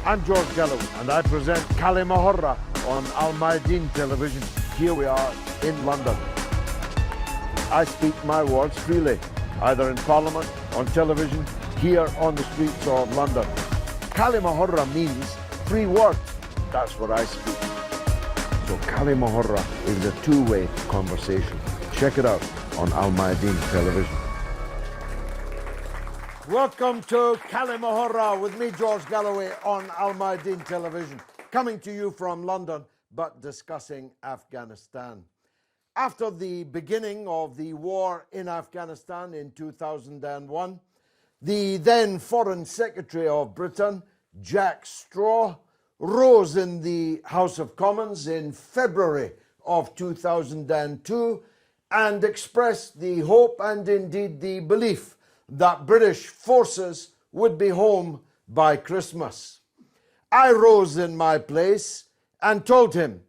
I'm George غالاوي, and I present كلمة on Mayadeen television. Here we are in London. I speak my words freely, either in Parliament, on television, here on the streets of London. كلمة means free word. That's what I speak. So كلمة is a two-way conversation. Check it out on Mayadeen television. Welcome to كلمة with me, George غالاوي, on Mayadeen television. Coming to you from London, but discussing Afghanistan. After the beginning of the war in Afghanistan in 2001, the then Foreign Secretary of Britain, Jack Straw, rose in the House of Commons in February of 2002 and expressed the hope and indeed the belief that British forces would be home by Christmas. I rose in my place and told him,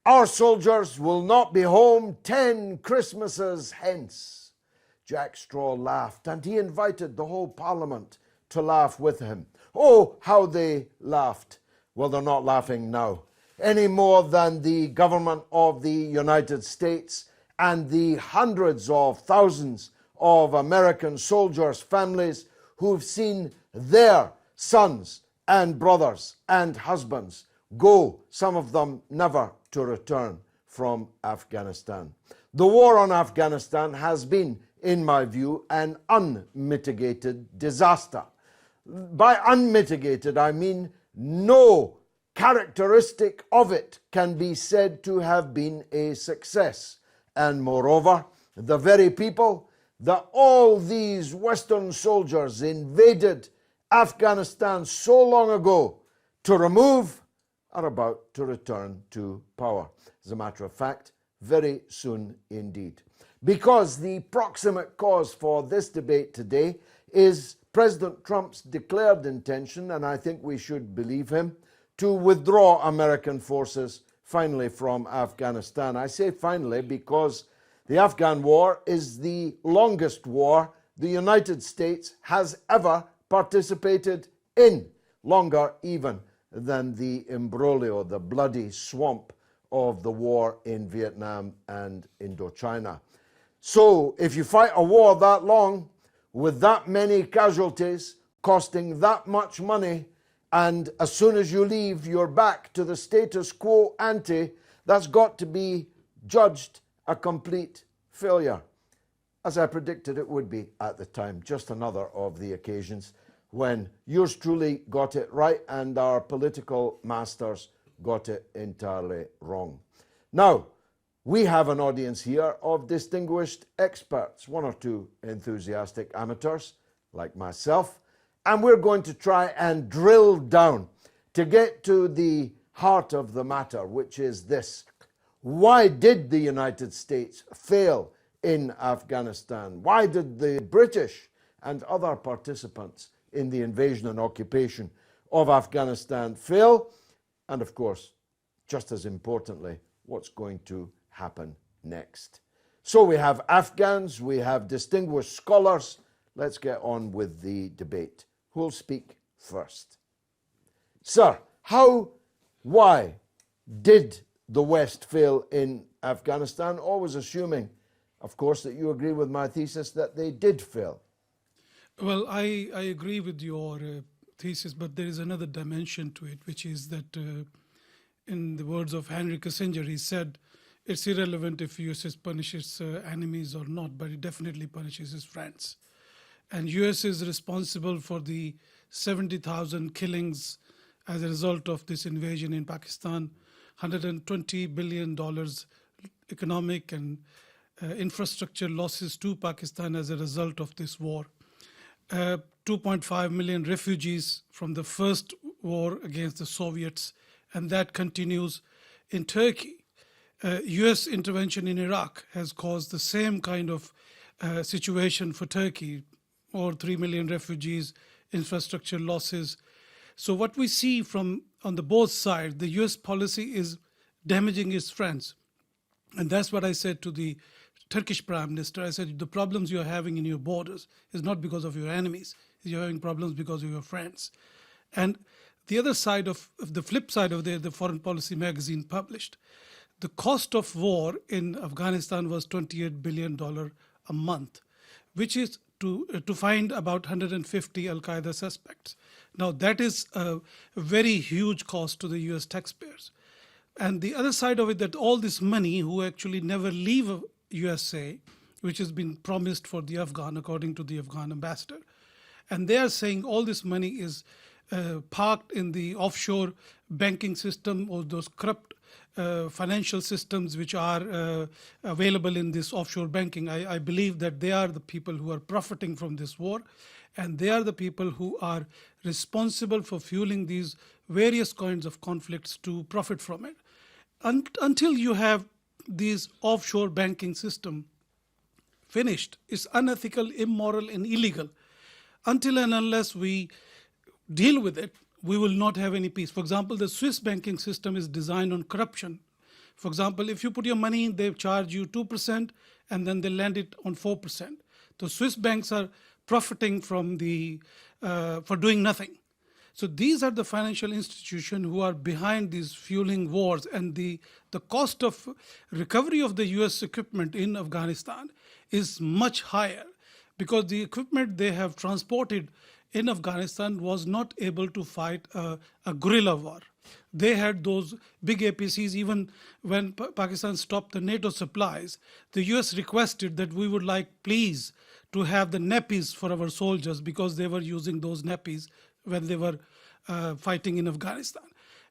our soldiers will not be home 10 Christmases hence. Jack Straw laughed, and he invited the whole Parliament to laugh with him. Oh, how they laughed. Well, they're not laughing now, any more than the government of the United States and the hundreds of thousands of American soldiers' families who've seen their sons and brothers and husbands go, some of them never to return from Afghanistan. The war on Afghanistan has been, in my view, an unmitigated disaster. By unmitigated, I mean no characteristic of it can be said to have been a success. And moreover, the very people that all these Western soldiers invaded Afghanistan so long ago to remove are about to return to power. As a matter of fact, very soon indeed. Because the proximate cause for this debate today is President Trump's declared intention, and I think we should believe him, to withdraw American forces finally from Afghanistan. I say finally because the Afghan war is the longest war the United States has ever participated in, longer even than the imbroglio, the bloody swamp of the war in Vietnam and Indochina. So if you fight a war that long, with that many casualties, costing that much money, and as soon as you leave, you're back to the status quo ante, that's got to be judged a complete failure, as I predicted it would be at the time. Just another of the occasions when yours truly got it right and our political masters got it entirely wrong. Now, we have an audience here of distinguished experts, one or two enthusiastic amateurs like myself, and we're going to try and drill down to get to the heart of the matter, which is this. Why did the United States fail in Afghanistan? Why did the British and other participants in the invasion and occupation of Afghanistan fail? And of course, just as importantly, what's going to happen next? So we have Afghans, we have distinguished scholars. Let's get on with the debate. Who'll speak first? Sir, why did the West fail in Afghanistan? Always assuming, of course, that you agree with my thesis that they did fail. Well, I agree with your thesis, but there is another dimension to it, which is that in the words of Henry Kissinger, he said, it's irrelevant if US punishes enemies or not, but it definitely punishes his friends. And US is responsible for the 70,000 killings as a result of this invasion in Pakistan, $120 billion economic and infrastructure losses to Pakistan as a result of this war. 2.5 million refugees from the first war against the Soviets, and that continues in Turkey. US intervention in Iraq has caused the same kind of situation for Turkey, or 3 million refugees, infrastructure losses. So what we see from on the both sides, the US policy is damaging its friends. And that's what I said to the Turkish Prime Minister. I said, the problems you're having in your borders is not because of your enemies. You're having problems because of your friends. And the other side of the flip side of the Foreign Policy magazine published, the cost of war in Afghanistan was $28 billion a month, which is to find about 150 Al-Qaeda suspects. Now that is a very huge cost to the US taxpayers. And the other side of it, that all this money who actually never leave USA, which has been promised for the Afghan, according to the Afghan ambassador. And they are saying all this money is parked in the offshore banking system or those corrupt financial systems which are available in this offshore banking. I believe that they are the people who are profiting from this war, and they are the people who are responsible for fueling these various kinds of conflicts to profit from it. Until you have these offshore banking system finished, it's unethical, immoral, and illegal. Until and unless we deal with it, we will not have any peace. For example, the Swiss banking system is designed on corruption. For example, if you put your money in, they charge you 2% and then they lend it on 4%. The Swiss banks are profiting from for doing nothing. So these are the financial institutions who are behind these fueling wars, and the cost of recovery of the US equipment in Afghanistan is much higher because the equipment they have transported in Afghanistan was not able to fight a guerrilla war. They had those big APCs. Even when Pakistan stopped the NATO supplies, the US requested that we would like, please, to have the nappies for our soldiers because they were using those nappies when they were fighting in Afghanistan.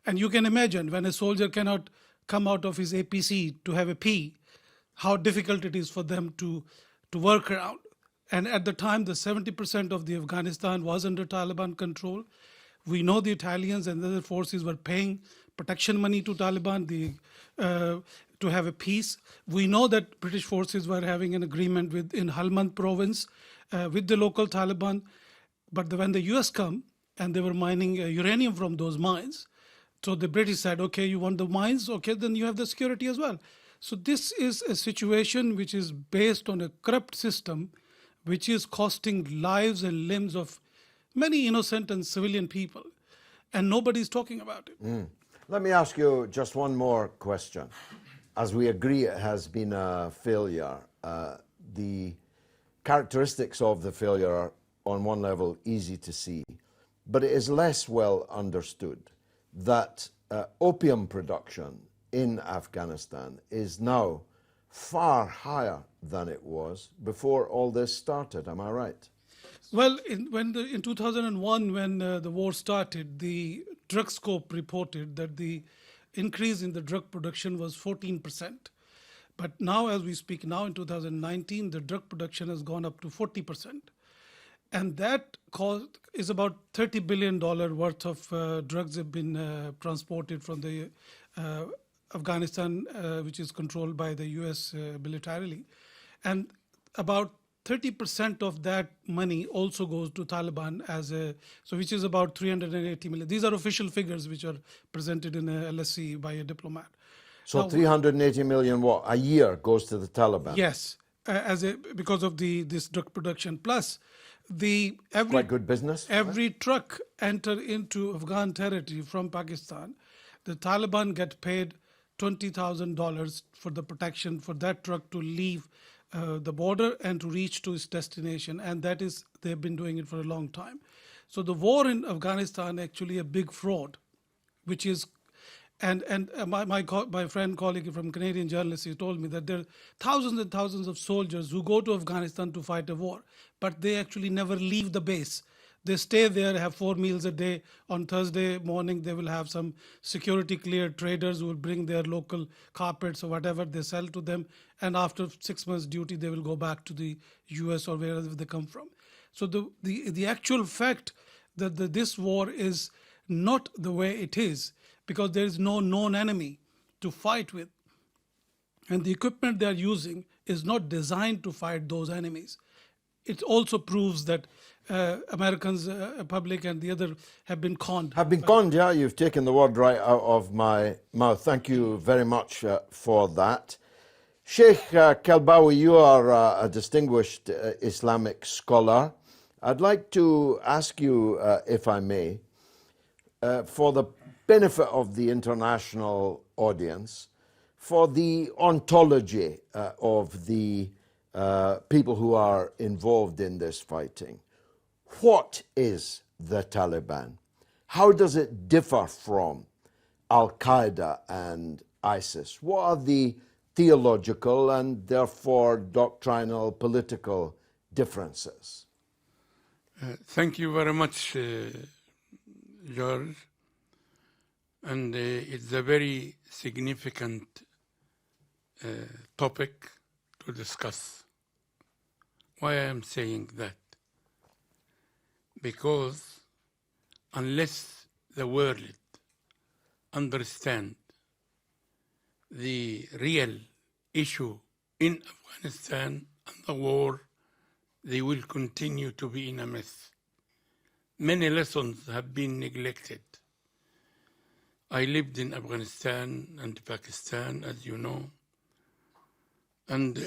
And you can imagine when a soldier cannot come out of his APC to have a pee, how difficult it is for them to work around. And at the time, the 70% of the Afghanistan was under Taliban control. We know the Italians and the other forces were paying protection money to Taliban to have a peace. We know that British forces were having an agreement in Helmand province with the local Taliban. But when the US come and they were mining uranium from those mines, so the British said, okay, you want the mines? Okay, then you have the security as well. So this is a situation which is based on a corrupt system which is costing lives and limbs of many innocent and civilian people, and nobody's talking about it. Let me ask you just one more question. As we agree it has been a failure, the characteristics of the failure are on one level easy to see, but it is less well understood that opium production in Afghanistan is now far higher than it was before all this started. Am I right? Well, in 2001, when the war started, the drug scope reported that the increase in the drug production was 14%. But now, as we speak now in 2019, the drug production has gone up to 40%. And that is about $30 billion worth of drugs have been transported from the Afghanistan, which is controlled by the US militarily. And about 30% of that money also goes to Taliban which is about 380 million. These are official figures which are presented in a LSE by a diplomat. So now, 380 million what a year goes to the Taliban? Yes, because of this drug production. Plus, quite good business. Every truck enter into Afghan territory from Pakistan, the Taliban get paid $20,000 for the protection for that truck to leave the border and to reach to its destination, and they've been doing it for a long time. So the war in Afghanistan actually a big fraud, which is, and my friend colleague from Canadian journalist, he told me that there are thousands and thousands of soldiers who go to Afghanistan to fight a war, but they actually never leave the base. They stay there, have 4 meals a day. On Thursday morning, they will have some security cleared traders who will bring their local carpets or whatever they sell to them. And after 6 months duty, they will go back to the US or wherever they come from. So the actual fact that this war is not the way it is, because there is no known enemy to fight with. And the equipment they are using is not designed to fight those enemies. It also proves that Americans, public and the other have been conned. Have been conned, yeah. You've taken the word right out of my mouth. Thank you very much for that. Sheikh Kalbawi, you are a distinguished Islamic scholar. I'd like to ask you, if I may, for the benefit of the international audience, for the ontology of the people who are involved in this fighting. What is the Taliban? How does it differ from Al-Qaeda and ISIS? What are the theological and therefore doctrinal political differences? Thank you very much, George. And it's a very significant topic to discuss. Why I am saying that? Because unless the world understand the real issue in Afghanistan and the war, they will continue to be in a mess. Many lessons have been neglected. I lived in Afghanistan and Pakistan, as you know, and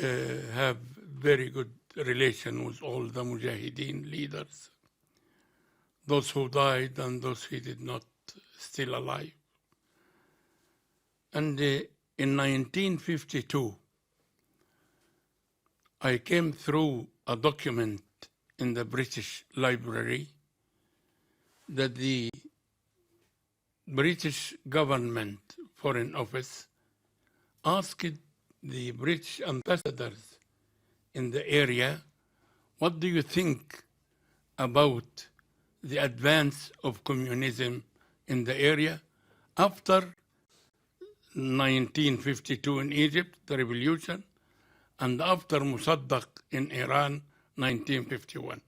have very good relation with all the Mujahideen leaders, those who died and those who did not still alive. And in 1952, I came through a document in the British Library that the British government Foreign Office asked the British ambassadors in the area, what do you think about the advance of communism in the area after 1952 in Egypt, the revolution, and after Mossadegh in Iran, 1951.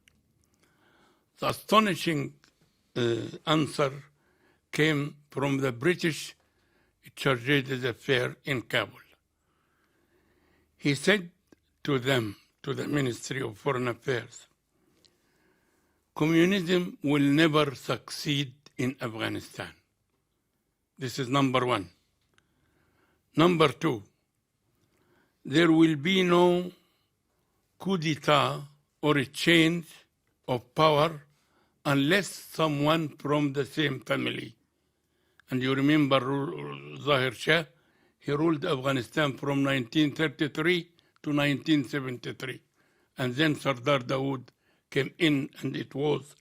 The astonishing answer came from the British Chargé des Affaires in Kabul. He said to them, to the Ministry of Foreign Affairs, communism will never succeed in Afghanistan. This is number one. Number two, there will be no coup d'etat or a change of power unless someone from the same family. And you remember Zahir Shah, he ruled Afghanistan from 1933 to 1973. And then Sardar Dawood came in, and it was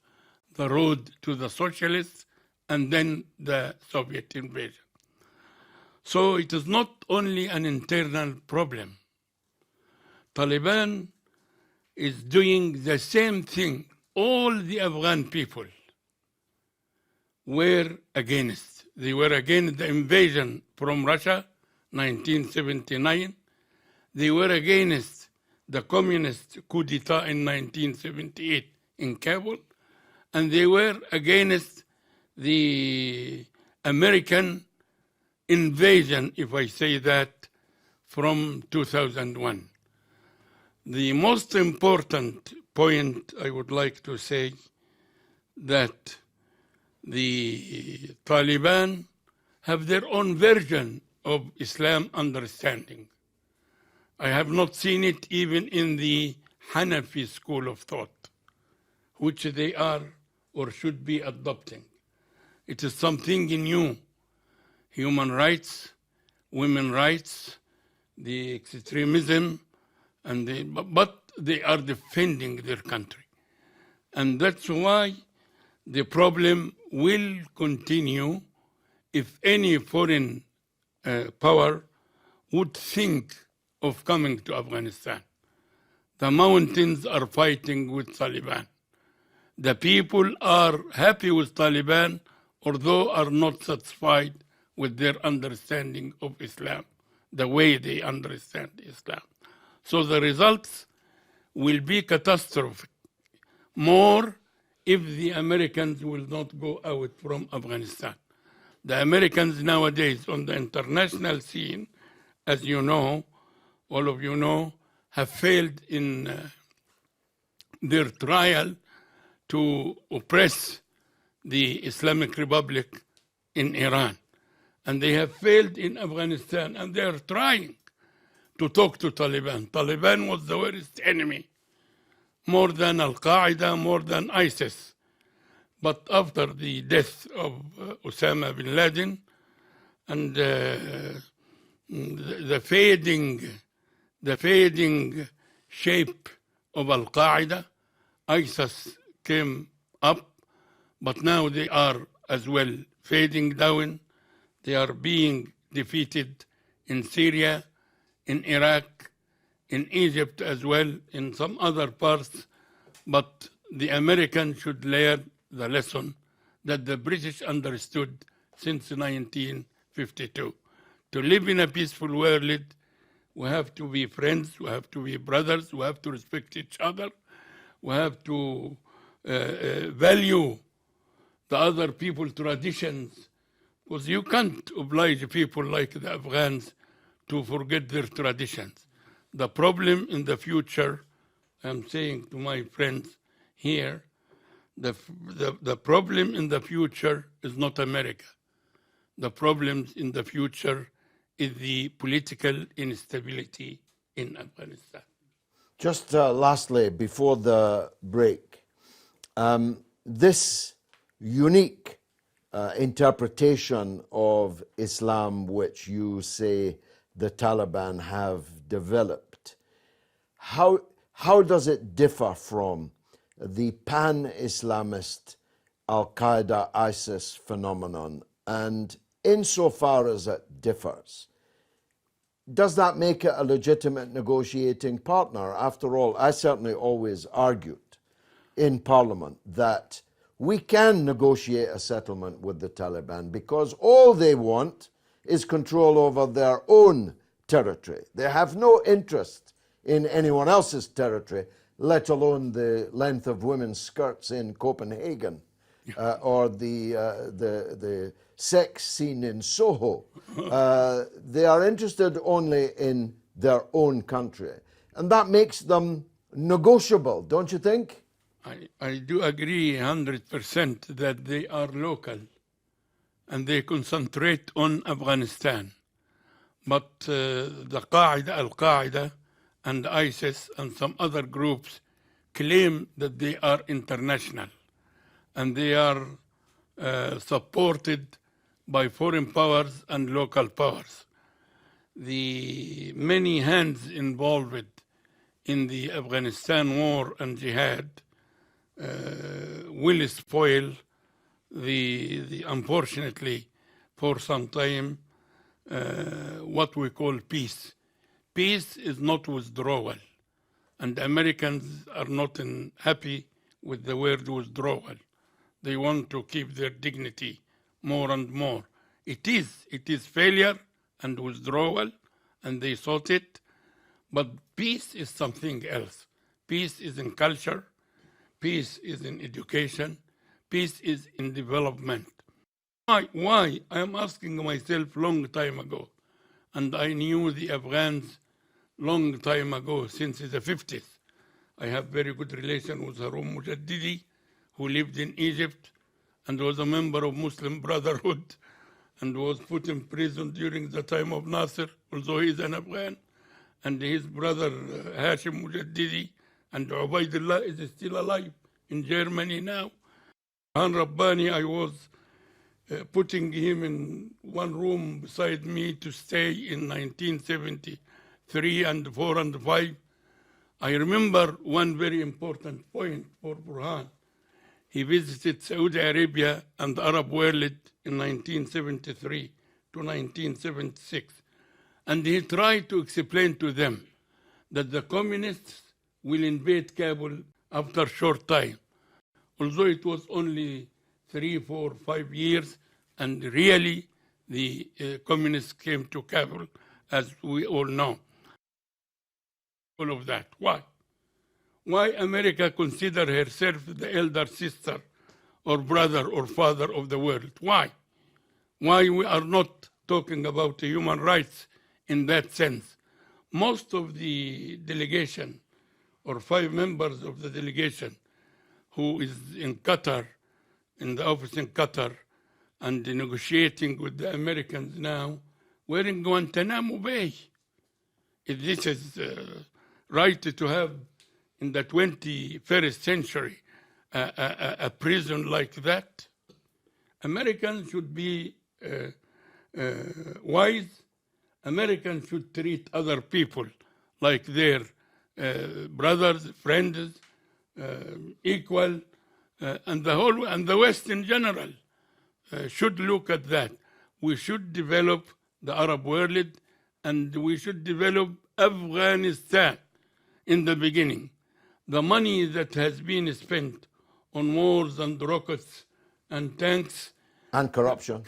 the road to the socialists and then the Soviet invasion. So it is not only an internal problem. Taliban is doing the same thing all the Afghan people were against. They were against the invasion from Russia, 1979. They were against the communist coup d'etat in 1978 in Kabul. And they were against the American invasion, if I say that, from 2001. The most important point I would like to say that the Taliban have their own version of Islam understanding. I have not seen it even in the Hanafi school of thought, which they are or should be adopting. It is something new. Human rights, women's rights, the extremism, but they are defending their country. And that's why the problem will continue if any foreign power would think of coming to Afghanistan. The mountains are fighting with Taliban. The people are happy with Taliban, although are not satisfied with their understanding of Islam, the way they understand Islam. So the results will be catastrophic, more if the Americans will not go out from Afghanistan. The Americans nowadays on the international scene, as you know, all of you know, have failed in their trial to oppress the Islamic Republic in Iran. And they have failed in Afghanistan, and they are trying to talk to Taliban. Taliban was the worst enemy, more than Al-Qaeda, more than ISIS. But after the death of Osama bin Laden and the fading shape of Al-Qaeda, ISIS came up, but now they are as well fading down. They are being defeated in Syria, in Iraq, in Egypt as well, in some other parts. But the Americans should learn the lesson that the British understood since 1952. To live in a peaceful world, we have to be friends, we have to be brothers, we have to respect each other, we have to value the other people's traditions, because you can't oblige people like the Afghans to forget their traditions. The problem in the future, I'm saying to my friends here, the problem in the future is not America. The problem in the future is the political instability in Afghanistan. Just lastly, before the break, this unique interpretation of Islam which you say the Taliban have developed, how does it differ from the pan-Islamist Al-Qaeda ISIS phenomenon? And insofar as it differs, does that make it a legitimate negotiating partner? After all, I certainly always argued in Parliament that we can negotiate a settlement with the Taliban because all they want is control over their own territory. They have no interest in anyone else's territory, let alone the length of women's skirts in Copenhagen or the sex scene in Soho. They are interested only in their own country. And that makes them negotiable, don't you think? I do agree 100% that they are local and they concentrate on Afghanistan. But the Al-Qaeda and ISIS and some other groups claim that they are international and they are supported by foreign powers and local powers. The many hands involved in the Afghanistan war and jihad will spoil the unfortunately for some time what we call peace. Peace is not withdrawal, and Americans are not happy with the word withdrawal. They want to keep their dignity more and more. It is failure and withdrawal, and they sought it, but peace is something else. Peace is in culture, peace is in education, peace is in development. Why? I am asking myself long time ago, and I knew the Afghans long time ago, since the 50s. I have very good relation with Harun Mujaddidi, who lived in Egypt and was a member of Muslim Brotherhood and was put in prison during the time of Nasser, although he is an Afghan. And his brother Hashim Mujaddidi and Ubaidullah is still alive in Germany now. Han Rabbani, I was putting him in one room beside me to stay in 1973 and 4 and 5. I remember one very important point for Burhan. He visited Saudi Arabia and the Arab world in 1973 to 1976. And he tried to explain to them that the communists will invade Kabul after a short time. Although it was only 3, 4, 5 years, and really the communists came to Kabul, as we all know. All of that. Why? Why America consider herself the elder sister or brother or father of the world? Why? Why we are not talking about human rights in that sense? Most of the delegation, or 5 members of the delegation, who is in Qatar, in the office in Qatar, and negotiating with the Americans now, were in Guantanamo Bay. If this is right to have in the 21st century a prison like that. Americans should be wise. Americans should treat other people like their brothers, friends, equal, and the West in general should look at that. We should develop the Arab world, and we should develop Afghanistan in the beginning. The money that has been spent on wars and rockets and tanks And corruption.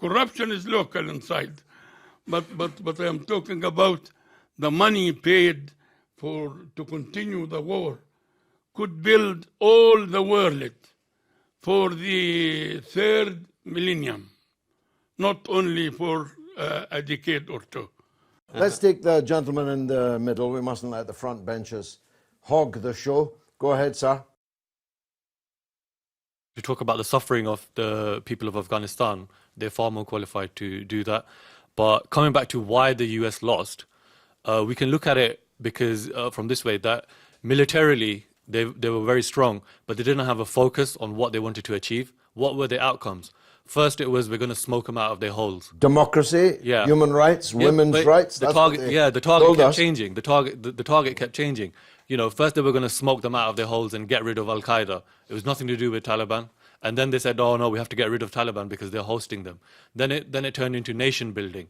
Corruption is local inside, but I am talking about the money paid to continue the war could build all the world for the third millennium, not only for a decade or two. Let's take the gentleman in the middle. We mustn't let the front benches hog the show. Go ahead, sir. To talk about the suffering of the people of Afghanistan, they're far more qualified to do that. But coming back to why the US lost, we can look at it because from this way, that militarily they were very strong, but they didn't have a focus on what they wanted to achieve. What were the outcomes? First, it was we're going to smoke them out of their holes. Democracy, human rights, women's rights. The target kept changing. The target kept changing. You know, first they were going to smoke them out of their holes and get rid of Al-Qaeda. It was nothing to do with Taliban. And then they said, oh no, we have to get rid of Taliban because they're hosting them. Then it turned into nation building.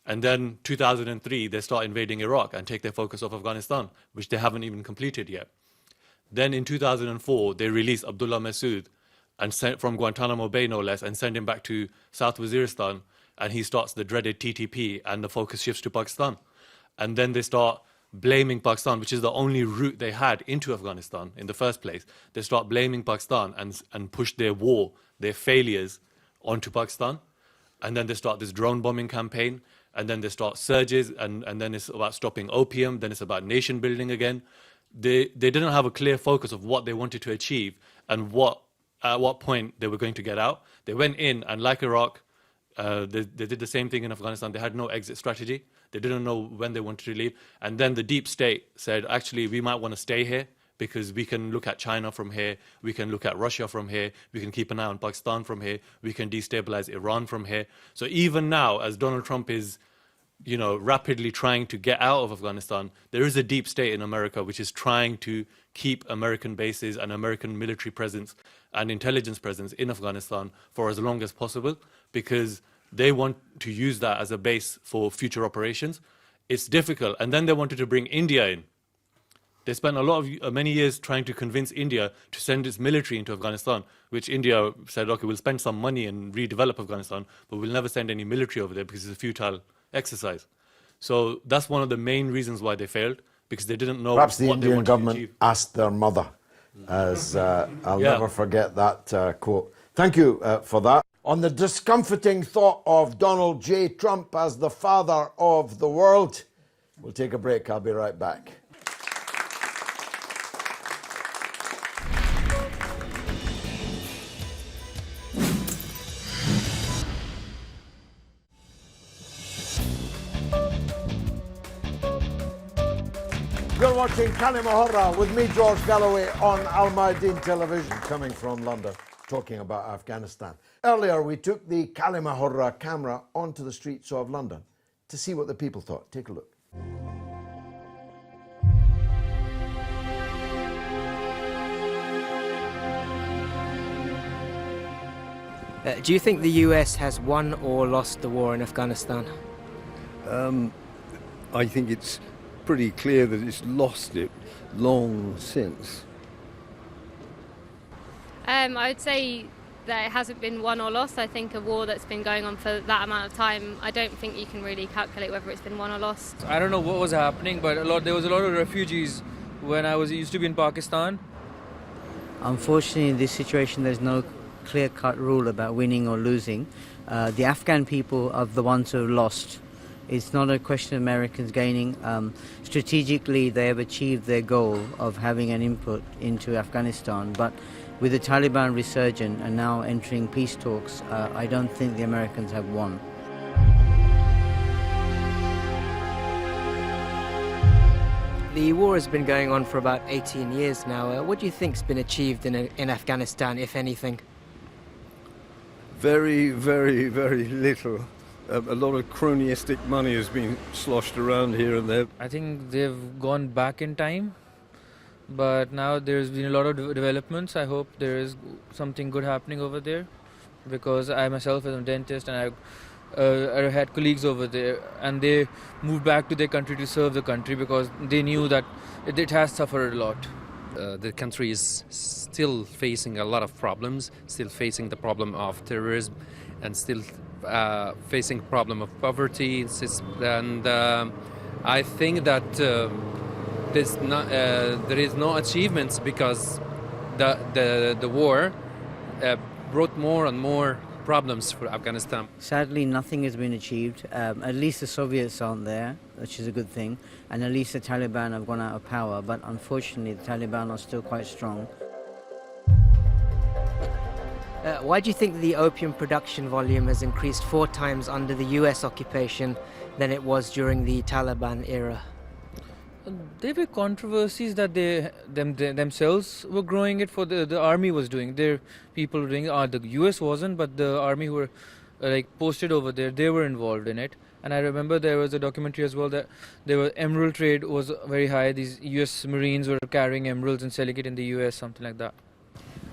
And then 2003, they start invading Iraq and take their focus off Afghanistan, which they haven't even completed yet. Then in 2004, they release Abdullah Masood and sent from Guantanamo Bay, no less, and send him back to South Waziristan. And he starts the dreaded TTP, and the focus shifts to Pakistan. And then they start blaming Pakistan, which is the only route they had into Afghanistan in the first place. They start blaming Pakistan and push their war, their failures onto Pakistan. And then they start this drone bombing campaign. And then they start surges, and then it's about stopping opium. Then it's about nation building again. They didn't have a clear focus of what they wanted to achieve and at what point they were going to get out. They went in, and like Iraq, they did the same thing in Afghanistan. They had no exit strategy. They didn't know when they wanted to leave. And then the deep state said, actually, we might want to stay here because we can look at China from here. We can look at Russia from here. We can keep an eye on Pakistan from here. We can destabilize Iran from here. So even now, as Donald Trump is, you know, rapidly trying to get out of Afghanistan, there is a deep state in America which is trying to keep American bases and American military presence and intelligence presence in Afghanistan for as long as possible because they want to use that as a base for future operations. It's difficult. And then they wanted to bring India in. They spent many years trying to convince India to send its military into Afghanistan, which India said, okay, we'll spend some money and redevelop Afghanistan, but we'll never send any military over there because it's a futile exercise. So that's one of the main reasons why they failed, because they didn't know Perhaps the what they Indian wanted to government achieve. asked their mother, as I'll never forget that quote. Thank you for that. On the discomforting thought of Donald J. Trump as the father of the world, we'll take a break. I'll be right back. You're watching كلمة with me, George Galloway, on Mayadeen television, coming from London, talking about Afghanistan. Earlier, we took the كلمة camera onto the streets of London to see what the people thought. Take a look. Do you think the US has won or lost the war in Afghanistan? I think it's pretty clear that it's lost it long since. I would say that it hasn't been won or lost. I think a war that's been going on for that amount of time, I don't think you can really calculate whether it's been won or lost. I don't know what was happening, but there was a lot of refugees when I used to be in Pakistan. Unfortunately, in this situation, there's no clear-cut rule about winning or losing. The Afghan people are the ones who have lost. It's not a question of Americans gaining. Strategically, they have achieved their goal of having an input into Afghanistan, but with the Taliban resurgent and now entering peace talks, I don't think the Americans have won. The war has been going on for about 18 years now. What do you think's been achieved in Afghanistan, if anything? Very, very, very little. A lot of cronyistic money has been sloshed around here and there. I think they've gone back in time, but now there's been a lot of developments. I hope there is something good happening over there, because I myself am a dentist and I had colleagues over there, and they moved back to their country to serve the country because they knew that it has suffered a lot. The country is still facing a lot of problems, still facing the problem of terrorism, and still facing problem of poverty. And I think that there is no achievements because the war brought more and more problems for Afghanistan. Sadly, nothing has been achieved. At least the Soviets aren't there, which is a good thing, and at least the Taliban have gone out of power, but unfortunately the Taliban are still quite strong. Why do you think the opium production volume has increased 4 times under the US occupation than it was during the Taliban era? There were controversies that they themselves were growing it for the army was doing. Their people were doing the US wasn't, but the army who were posted over there, they were involved in it. And I remember there was a documentary as well that there was emerald trade was very high. These US Marines were carrying emeralds and selling it in the US, something like that.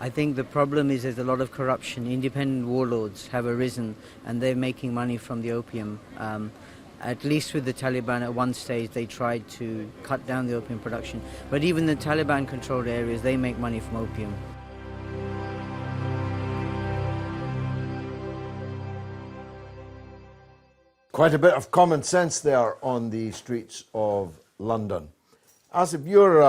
I think the problem is there's a lot of corruption. Independent warlords have arisen and they're making money from the opium. At least with the Taliban at one stage they tried to cut down the opium production. But even the Taliban controlled areas, they make money from opium. Quite a bit of common sense there on the streets of London. Asif, you're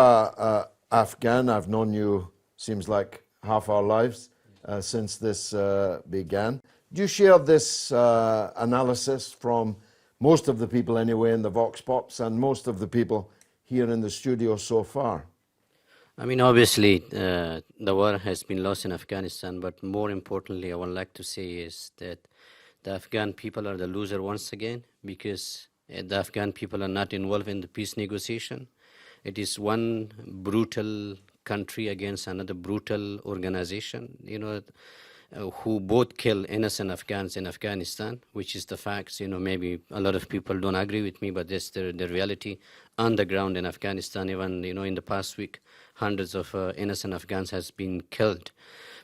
Afghan. I've known you, seems like, half our lives since this began. Do you share this analysis from most of the people anyway in the Vox Pops and most of the people here in the studio so far? I mean, obviously, the war has been lost in Afghanistan, but more importantly, I would like to say is that the Afghan people are the loser once again because the Afghan people are not involved in the peace negotiation. It is one brutal country against another brutal organization, who both kill innocent Afghans in Afghanistan, which is the facts. Maybe a lot of people don't agree with me, but that's the reality on the ground in Afghanistan. Even, in the past week, hundreds of innocent Afghans has been killed.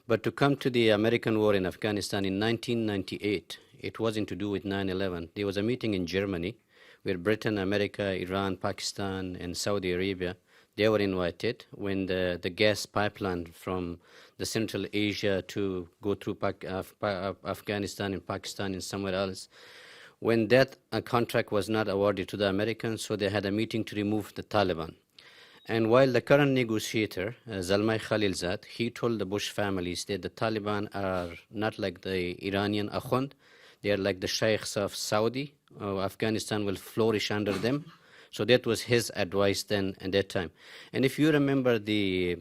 But to come to the American war in Afghanistan in 1998, it wasn't to do with 9/11. There was a meeting in Germany where Britain, America, Iran, Pakistan, and Saudi Arabia, they were invited when the gas pipeline from the Central Asia to go through Afghanistan and Pakistan and somewhere else, when that contract was not awarded to the Americans, so they had a meeting to remove the Taliban. And while the current negotiator, Zalmay Khalilzad, he told the Bush families that the Taliban are not like the Iranian Akhund, they are like the sheikhs of Saudi. Afghanistan will flourish under them. So that was his advice then at that time. And if you remember the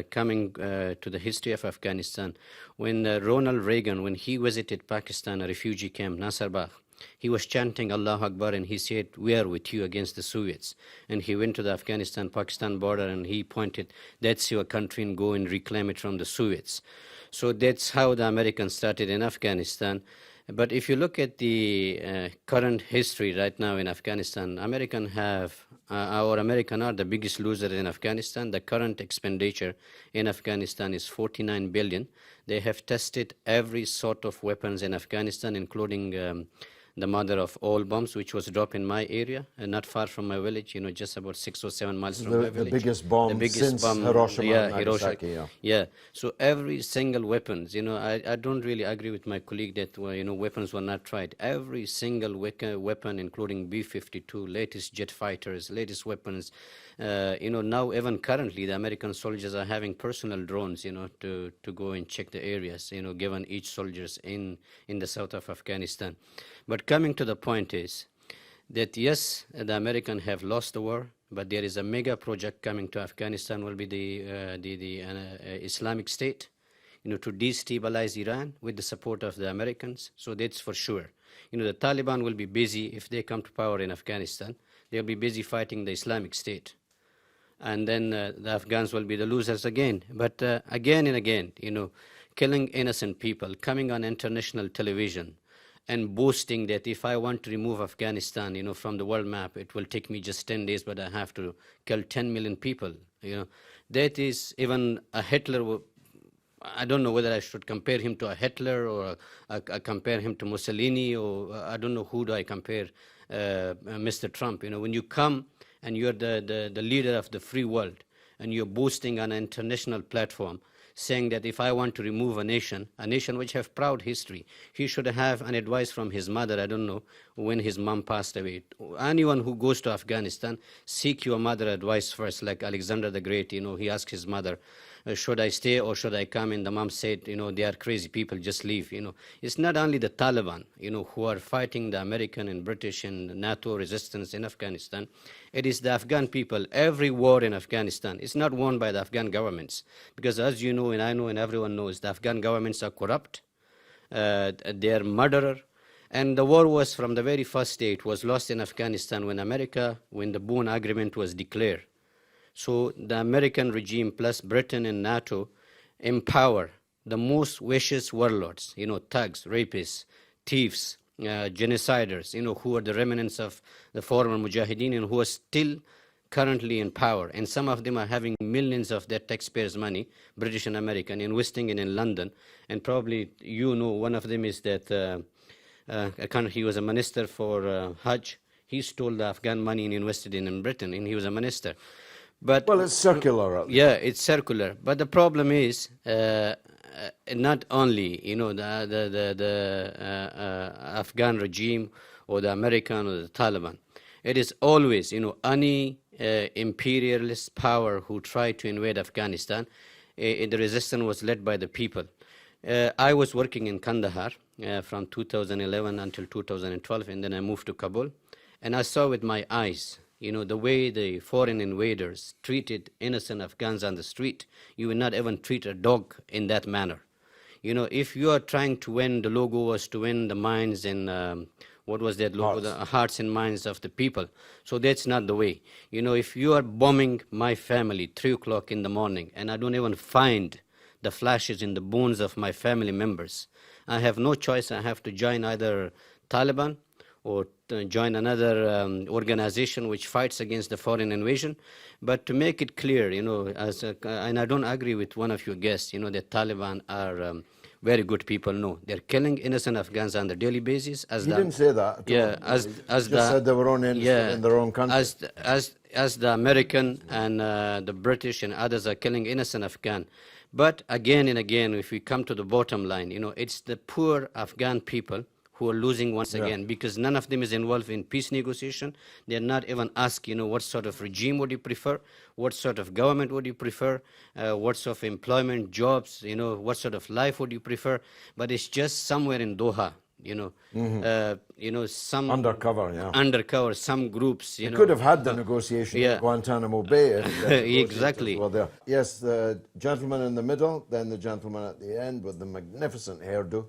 coming to the history of Afghanistan, when Ronald Reagan, when he visited Pakistan, a refugee camp, Nasarbagh, he was chanting Allahu Akbar and he said, "We are with you against the Soviets." And he went to the Afghanistan-Pakistan border and he pointed, "That's your country and go and reclaim it from the Soviets." So that's how the Americans started in Afghanistan. But if you look at the current history right now in Afghanistan, American are the biggest loser in Afghanistan. The current expenditure in Afghanistan is $49 billion. They have tested every sort of weapons in Afghanistan, including the mother of all bombs, which was dropped in my area, not far from my village, just about 6 or 7 miles from my village. The biggest bomb since Hiroshima and Nagasaki. Yeah. So every single weapons, I don't really agree with my colleague that, weapons were not tried. Every single weapon, including B-52, latest jet fighters, latest weapons. Now even currently, the American soldiers are having personal drones, to go and check the areas, given each soldiers in the south of Afghanistan. But coming to the point is that yes, the Americans have lost the war, but there is a mega project coming to Afghanistan will be the Islamic State, to destabilize Iran with the support of the Americans. So that's for sure. The Taliban will be busy if they come to power in Afghanistan. They'll be busy fighting the Islamic State. and then the Afghans will be the losers again. But again and again, killing innocent people, coming on international television and boasting that if I want to remove Afghanistan, from the world map, it will take me just 10 days, but I have to kill 10 million people. That is even a Hitler. I don't know whether I should compare him to a Hitler or compare him to Mussolini, or I don't know who do I compare Mr. Trump. When you come and you're the leader of the free world and you're boasting on an international platform, saying that if I want to remove a nation which have proud history, he should have an advice from his mother. I don't know when his mom passed away. Anyone who goes to Afghanistan, seek your mother advice first, like Alexander the Great, he asked his mother, should I stay or should I come? And the mom said, they are crazy people, just leave. It's not only the Taliban, who are fighting the American and British and NATO resistance in Afghanistan. It is the Afghan people. Every war in Afghanistan is not won by the Afghan governments. Because as you know, and I know, and everyone knows, the Afghan governments are corrupt. They are murderer. And the war was, from the very first day, it was lost in Afghanistan when the Bonn Agreement was declared. So the American regime plus Britain and NATO empower the most vicious warlords, thugs, rapists, thieves, genociders, who are the remnants of the former Mujahideen and who are still currently in power. And some of them are having millions of their taxpayers' money, British and American, investing in London. And probably one of them is that he was a minister for Hajj. He stole the Afghan money and invested in Britain, and he was a minister. But it's circular. Yeah, it's circular. But the problem is not only the Afghan regime or the American or the Taliban. It is always any imperialist power who tried to invade Afghanistan. The resistance was led by the people. I was working in Kandahar from 2011 until 2012, and then I moved to Kabul, and I saw with my eyes. The way the foreign invaders treated innocent Afghans on the street, you will not even treat a dog in that manner. If you are trying to win, the logo was to win the minds and what was that logo? The hearts and minds of the people. So that's not the way. If you are bombing my family 3 o'clock in the morning and I don't even find the flashes in the bones of my family members, I have no choice. I have to join either Taliban or join another organization which fights against the foreign invasion. But to make it clear, and I don't agree with one of your guests, that Taliban are very good people. No, they're killing innocent Afghans on a daily basis. You didn't say that. Yeah, as said they were only innocent in their own country. As the American and the British and others are killing innocent Afghan. But again and again, if we come to the bottom line, it's the poor Afghan people who are losing once again, because none of them is involved in peace negotiation. They're not even asked, what sort of regime would you prefer, what sort of government would you prefer, what sort of employment, jobs, what sort of life would you prefer. But it's just somewhere in Doha, some undercover, some groups. You could have had the negotiation at Guantanamo Bay. If exactly. Were there. Yes, the gentleman in the middle, then the gentleman at the end with the magnificent hairdo.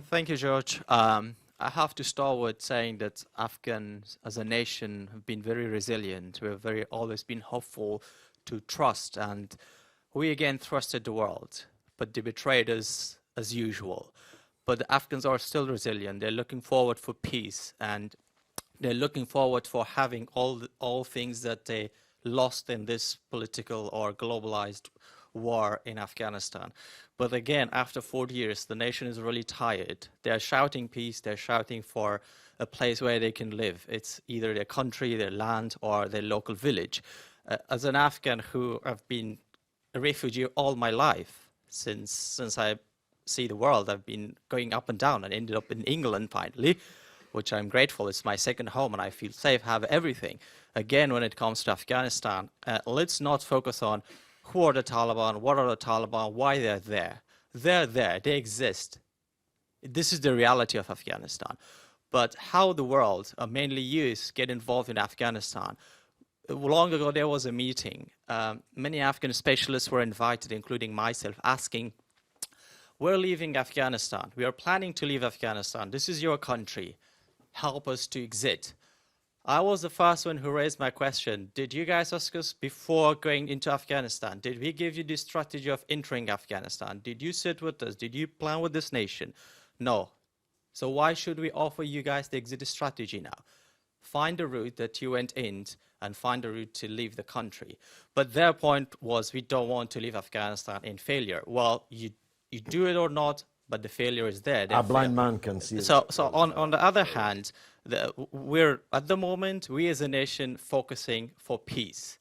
Thank you, George. I have to start with saying that Afghans as a nation have been very resilient. We've always been hopeful to trust, and we again trusted the world, but they betrayed us as usual. But the Afghans are still resilient. They're looking forward for peace, and they're looking forward for having all things that they lost in this political or globalized war in Afghanistan. But again, after 40 years, the nation is really tired. They're shouting peace, they're shouting for a place where they can live. It's either their country, their land, or their local village. As an Afghan who have been a refugee all my life, since I see the world, I've been going up and down and ended up in England finally, which I'm grateful. It's my second home and I feel safe, have everything. Again, when it comes to Afghanistan, let's not focus on who are the Taliban, what are the Taliban, why they're there. They're there, they exist. This is the reality of Afghanistan. But how the world, mainly youth, get involved in Afghanistan. Long ago, there was a meeting. Many Afghan specialists were invited, including myself, asking, we're leaving Afghanistan. We are planning to leave Afghanistan. This is your country. Help us to exit. I was the first one who raised my question. Did you guys ask us before going into Afghanistan? Did we give you the strategy of entering Afghanistan? Did you sit with us? Did you plan with this nation? No. So why should we offer you guys the exit strategy now? Find a route that you went in and find a route to leave the country. But their point was, we don't want to leave Afghanistan in failure. Well, you do it or not, but the failure is there. A blind man can see it. So on the other hand, we're at the moment, we as a nation focusing for peace.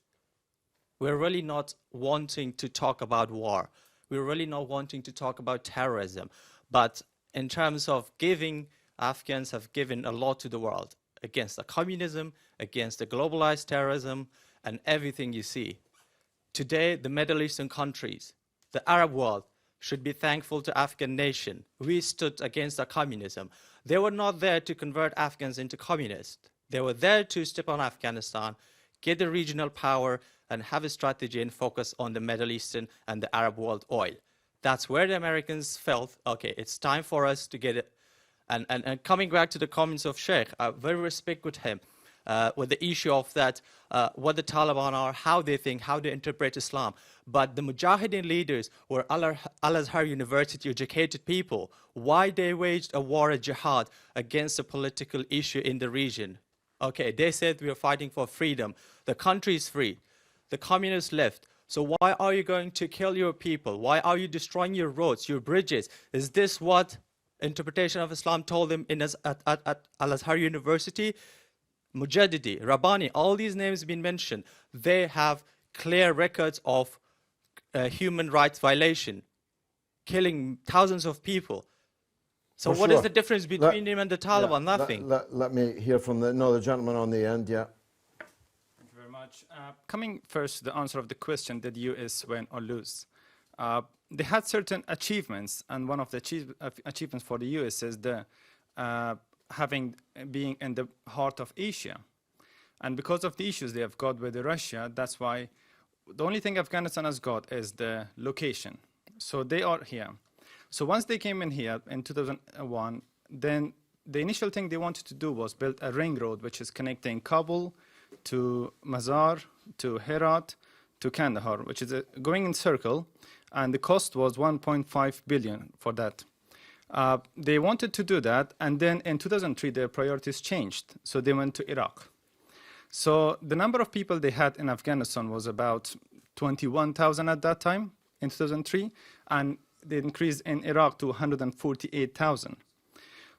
We're really not wanting to talk about war. We're really not wanting to talk about terrorism. But in terms of giving, Afghans have given a lot to the world against the communism, against the globalized terrorism, and everything you see. Today, the Middle Eastern countries, the Arab world, should be thankful to Afghan nation. We stood against the communism. They were not there to convert Afghans into communists. They were there to step on Afghanistan, get the regional power, and have a strategy and focus on the Middle Eastern and the Arab world oil. That's where the Americans felt, okay, it's time for us to get it. And coming back to the comments of Sheikh, I very respect with him, with the issue of that, what the Taliban are, how they think, how they interpret Islam. But the Mujahideen leaders were Al-Azhar University educated people. Why they waged a war, a jihad, against a political issue in the region? Okay, they said we are fighting for freedom. The country is free. The communists left. So why are you going to kill your people? Why are you destroying your roads, your bridges? Is this what interpretation of Islam told them at Al-Azhar University? Mujaddidi, Rabbani, all these names have been mentioned. They have clear records of human rights violation, killing thousands of people. So what is the difference between him and the Taliban? Nothing. Let me hear from the gentleman on the end, yeah. Thank you very much. Coming first to the answer of the question, did US win or lose? They had certain achievements, and one of the achievements for the US is the being in the heart of Asia. And because of the issues they have got with Russia, that's why the only thing Afghanistan has got is the location. So they are here. So once they came in here in 2001, then the initial thing they wanted to do was build a ring road, which is connecting Kabul to Mazar, to Herat, to Kandahar, which is going in circle. And the cost was 1.5 billion for that. They wanted to do that, and then in 2003, their priorities changed. So they went to Iraq. So the number of people they had in Afghanistan was about 21,000 at that time in 2003, and they increased in Iraq to 148,000.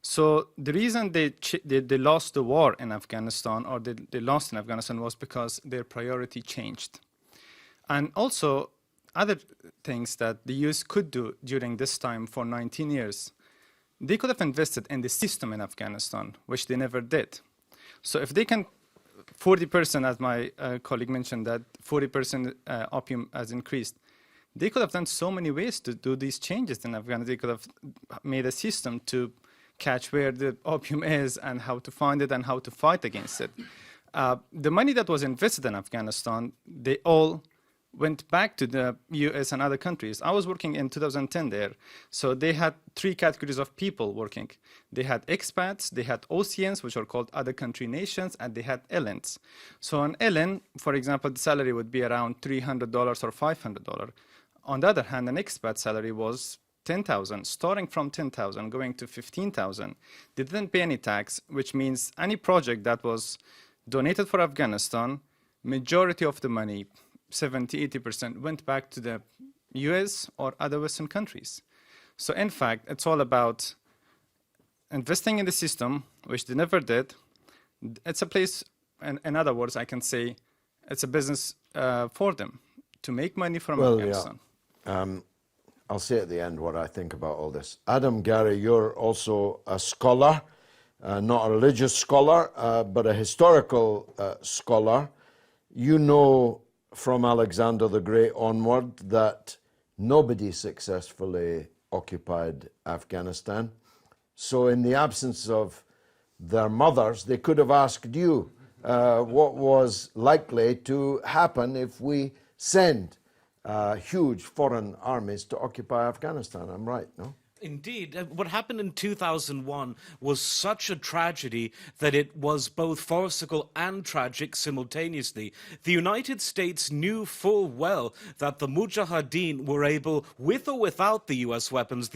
So the reason they lost the war in Afghanistan, or they lost in Afghanistan, was because their priority changed. And also, other things that the US could do during this time for 19 years, they could have invested in the system in Afghanistan, which they never did. So if they can, 40%, as my colleague mentioned, that 40% opium has increased, they could have done so many ways to do these changes in Afghanistan. They could have made a system to catch where the opium is and how to find it and how to fight against it. The money that was invested in Afghanistan, they all went back to the US and other countries. I was working in 2010 there. So they had three categories of people working. They had expats, they had OCNs, which are called other country nations, and they had LNs. So an LN, for example, the salary would be around $300 or $500. On the other hand, an expat salary was 10,000, starting from 10,000, going to 15,000. They didn't pay any tax, which means any project that was donated for Afghanistan, majority of the money, 70–80%, went back to the US or other Western countries. So in fact, it's all about investing in the system, which they never did. It's a place, in other words, I can say, it's a business for them to make money from Afghanistan. Yeah. I'll say at the end what I think about all this. Adam, Gary, you're also a scholar, not a religious scholar, but a historical scholar. You know from Alexander the Great onward that nobody successfully occupied Afghanistan. So in the absence of their mothers, they could have asked you what was likely to happen if we send huge foreign armies to occupy Afghanistan. I'm right, no? Indeed. What happened in 2001 was such a tragedy that it was both farcical and tragic simultaneously. The United States knew full well that the Mujahideen were able, with or without the US weapons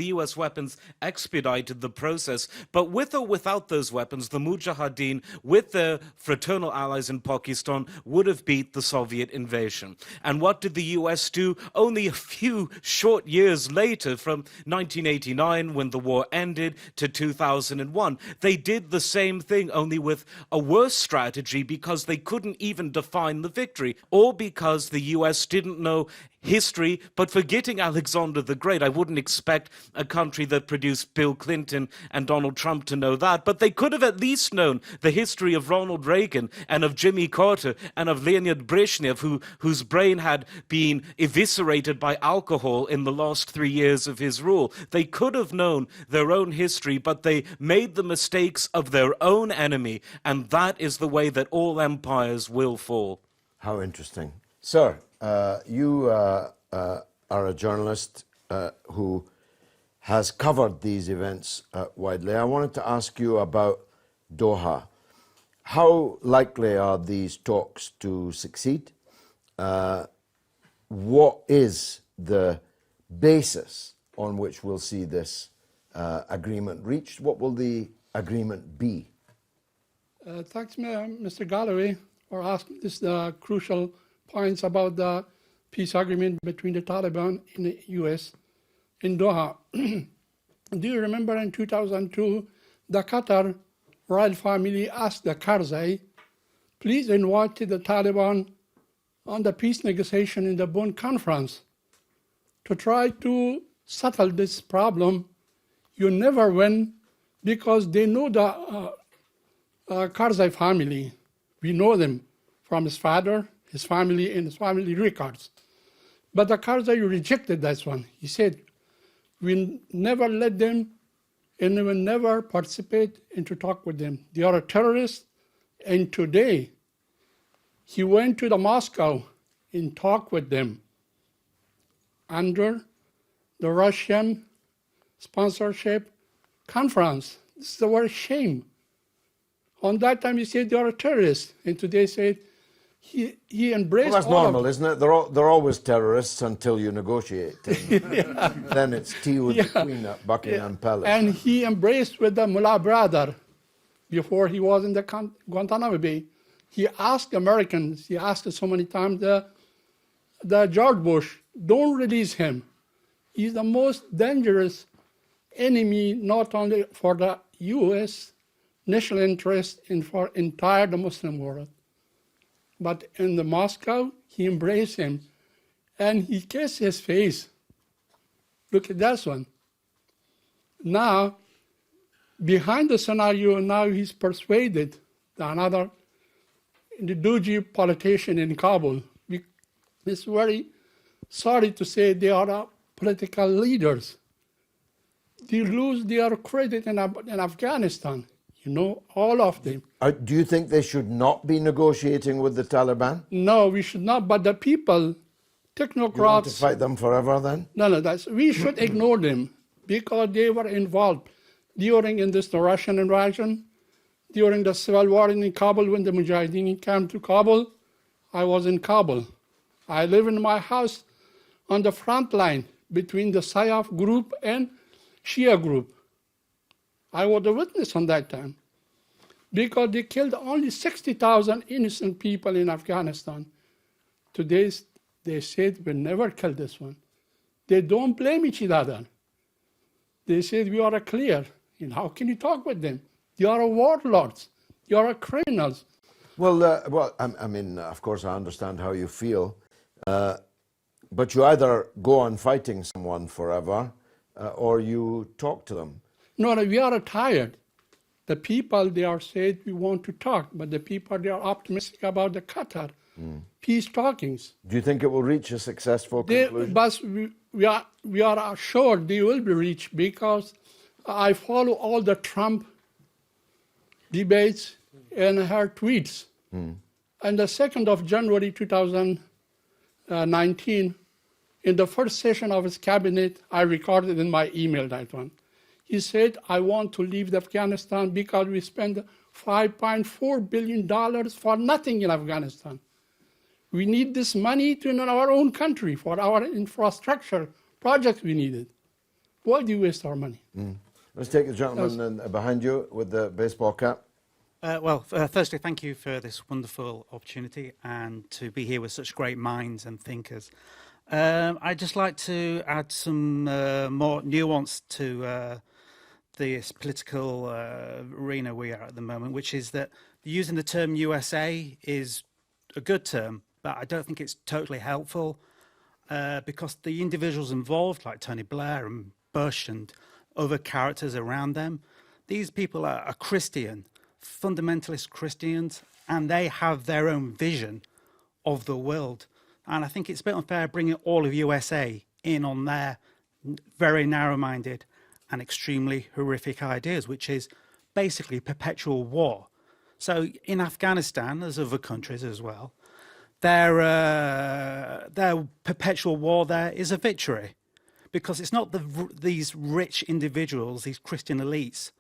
expedited the process, but with or without those weapons, the Mujahideen, with their fraternal allies in Pakistan, would have beat the Soviet invasion. And what did the US do? Only a few short years later, from 1989, when the war ended, to 2001. They did the same thing, only with a worse strategy, because they couldn't even define the victory, or because the US didn't know history. But forgetting Alexander the Great, I wouldn't expect a country that produced Bill Clinton and Donald Trump to know that, but they could have at least known the history of Ronald Reagan and of Jimmy Carter and of Leonid Brezhnev, whose brain had been eviscerated by alcohol in the last 3 years of his rule. They could have known their own history, but they made the mistakes of their own enemy, and that is the way that all empires will fall. How interesting. Sir, you are a journalist who has covered these events widely. I wanted to ask you about Doha. How likely are these talks to succeed? What is the basis on which we'll see this agreement reached? What will the agreement be? Thanks, Mr. غالاوي, for asking this crucial points about the peace agreement between the Taliban and the U.S. in Doha. Do you remember in 2002, the Qatar royal family asked the Karzai, please invite the Taliban on the peace negotiation in the Bonn conference to try to settle this problem. You never win because they know the Karzai family. We know them from his father, his family, and his family records. But the Karzai rejected this one. He said, we never let them and we will never participate in to talk with them. They are a terrorist. And today, he went to the Moscow and talked with them under the Russian sponsorship conference. This is a very shame. On that time, he said they are a terrorist. And today said he embraced. Well, that's normal, isn't it? They're always terrorists until you negotiate. Yeah. Then it's tea with the Queen at Buckingham Palace. And he embraced with the Mullah brother before he was in the Guantanamo Bay. He asked Americans, he asked so many times, the George Bush, don't release him. He's the most dangerous enemy, not only for the U.S. national interest and for entire the Muslim world. But in the Moscow, he embraced him and he kissed his face. Look at that one. Now, behind the scenario, now he's persuaded another the Doji politician in Kabul. It's very sorry to say they are political leaders. They lose their credit in Afghanistan. You know, all of them. Do you think they should not be negotiating with the Taliban? No, we should not. But the people, technocrats... You want to fight them forever then? No, we should ignore them because they were involved during the Russian invasion, during the civil war in Kabul when the Mayadeen came to Kabul. I was in Kabul. I live in my house on the front line between the Sayaf group and Shia group. I was a witness on that time because they killed only 60,000 innocent people in Afghanistan. Today, they said we'll never kill this one. They don't blame each other. They said we are clear. And how can you talk with them? You are warlords. You are criminals. Well, I mean, of course, I understand how you feel. But you either go on fighting someone forever or you talk to them. No, we are tired. The people, they are said we want to talk, but the people, they are optimistic about the Qatar peace talkings. Do you think it will reach a successful conclusion? But we are sure they will be reached because I follow all the Trump debates and her tweets. And the 2nd of January 2019, In the first session of his cabinet, I recorded in my email that one. He said, I want to leave Afghanistan because we spend $5.4 billion for nothing in Afghanistan. We need this money to in our own country for our infrastructure projects we needed. Why do you waste our money? Let's take the gentleman behind you with the baseball cap. Firstly, thank you for this wonderful opportunity and to be here with such great minds and thinkers. I'd just like to add some more nuance to this political arena we are at the moment, which is that using the term USA is a good term, but I don't think it's totally helpful because the individuals involved, like Tony Blair and Bush and other characters around them, these people are Christian, fundamentalist Christians, and they have their own vision of the world. And I think it's a bit unfair bringing all of USA in on their very narrow-minded and extremely horrific ideas, which is basically perpetual war. So in Afghanistan, as other countries as well, their perpetual war there is a victory, because it's not these rich individuals, these Christian elites,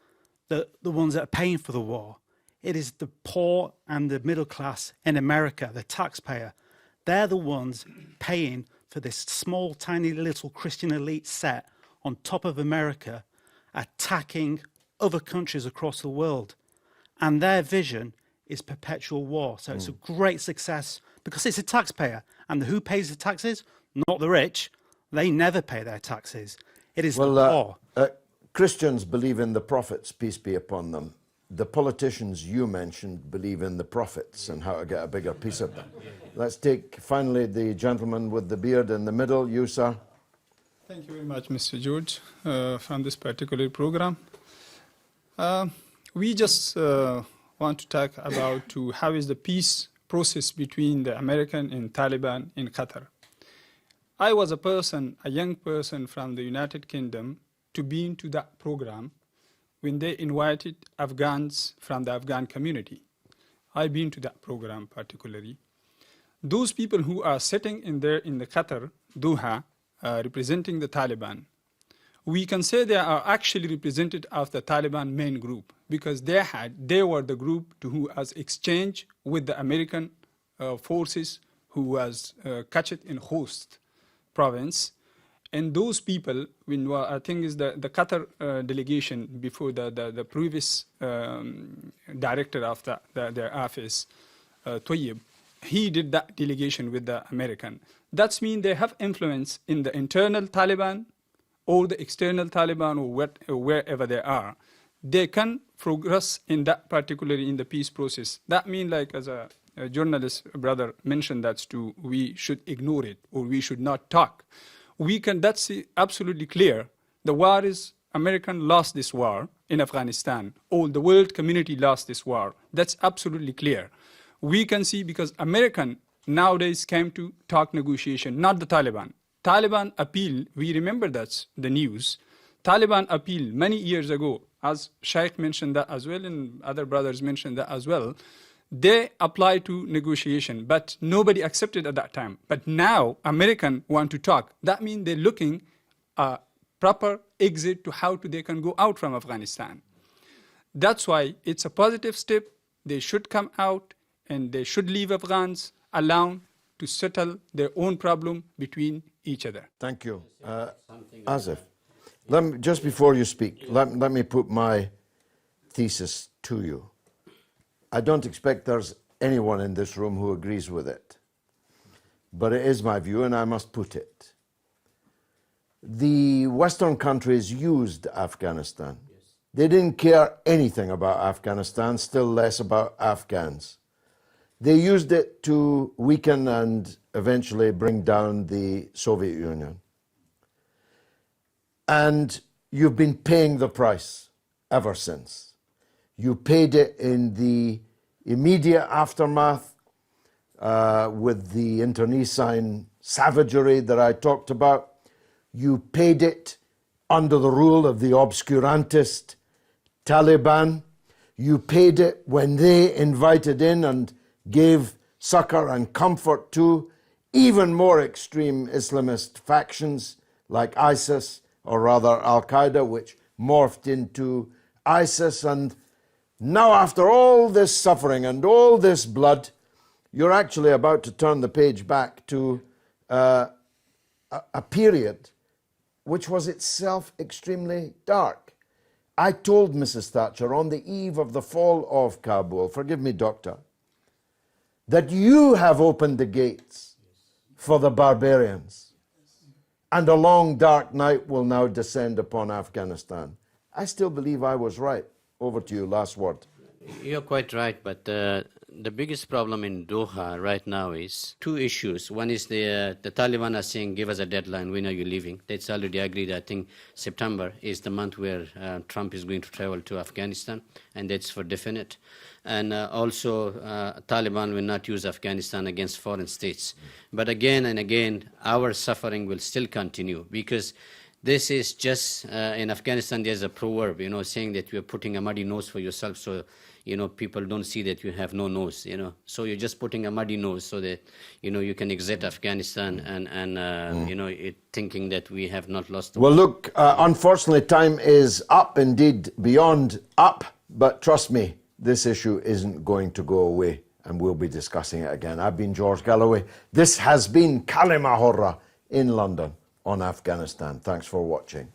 the ones that are paying for the war. It is the poor and the middle class in America, the taxpayer. They're the ones paying for this small, tiny little Christian elite set on top of America, attacking other countries across the world. And their vision is perpetual war. So it's a great success because it's a taxpayer. And who pays the taxes? Not the rich. They never pay their taxes. It is the poor. Christians believe in the prophets, peace be upon them. The politicians you mentioned believe in the prophets and how to get a bigger piece of them. Let's take finally the gentleman with the beard in the middle, you sir. Thank you very much, Mr. George, from this particular program. We just want to talk about how is the peace process between the American and Taliban in Qatar. I was a young person from the United Kingdom to be into that program when they invited Afghans from the Afghan community. I've been to that program particularly. Those people who are sitting in there in the Qatar, Doha, representing the Taliban, we can say they are actually representative of the Taliban main group because they were the group who has exchanged with the American forces who was captured in Host province. And those people, I think is the Qatar delegation before the previous director of their office, Tayyib, he did that delegation with the American. That means they have influence in the internal Taliban or the external Taliban or wherever they are. They can progress in that particularly in the peace process. That means, like as a journalist brother mentioned, we should ignore it or we should not talk. That's absolutely clear. The war is, American lost this war in Afghanistan, or the world community lost this war. That's absolutely clear. We can see because American nowadays came to talk negotiation, not the Taliban. Taliban appeal, we remember that's the news. Taliban appeal many years ago, as Sheikh mentioned that as well, and other brothers mentioned that as well. They applied to negotiation, but nobody accepted at that time. But now American want to talk. That means they're looking a proper exit to how they can go out from Afghanistan. That's why it's a positive step. They should come out and they should leave Afghans alone to settle their own problem between each other. Thank you. Asif, just before you speak, let me put my thesis to you. I don't expect there's anyone in this room who agrees with it, but it is my view and I must put it. The Western countries used Afghanistan. Yes. They didn't care anything about Afghanistan, still less about Afghans. They used it to weaken and eventually bring down the Soviet Union. And you've been paying the price ever since. You paid it in the immediate aftermath with the internecine savagery that I talked about. You paid it under the rule of the obscurantist Taliban. You paid it when they invited in and gave succor and comfort to even more extreme Islamist factions like ISIS, or rather Al-Qaeda, which morphed into ISIS. And now, after all this suffering and all this blood, you're actually about to turn the page back to a period which was itself extremely dark. I told Mrs. Thatcher on the eve of the fall of Kabul, forgive me, Doctor, that you have opened the gates for the barbarians, and a long dark night will now descend upon Afghanistan. I still believe I was right. Over to you, last word. You're quite right, but the biggest problem in Doha right now is two issues. One is the Taliban are saying, give us a deadline, when are you leaving? That's already agreed. I think September is the month where Trump is going to travel to Afghanistan, and that's for definite. And also, Taliban will not use Afghanistan against foreign states. But again and again, our suffering will still continue, because this is just, in Afghanistan, there's a proverb, saying that you're putting a muddy nose for yourself, so, people don't see that you have no nose, So you're just putting a muddy nose so that, you can exit Afghanistan and thinking that we have not lost the war. Well, look, unfortunately, time is up, indeed, beyond up. But trust me, this issue isn't going to go away, and we'll be discussing it again. I've been George Galloway. This has been كلمة in London on Afghanistan. Thanks for watching.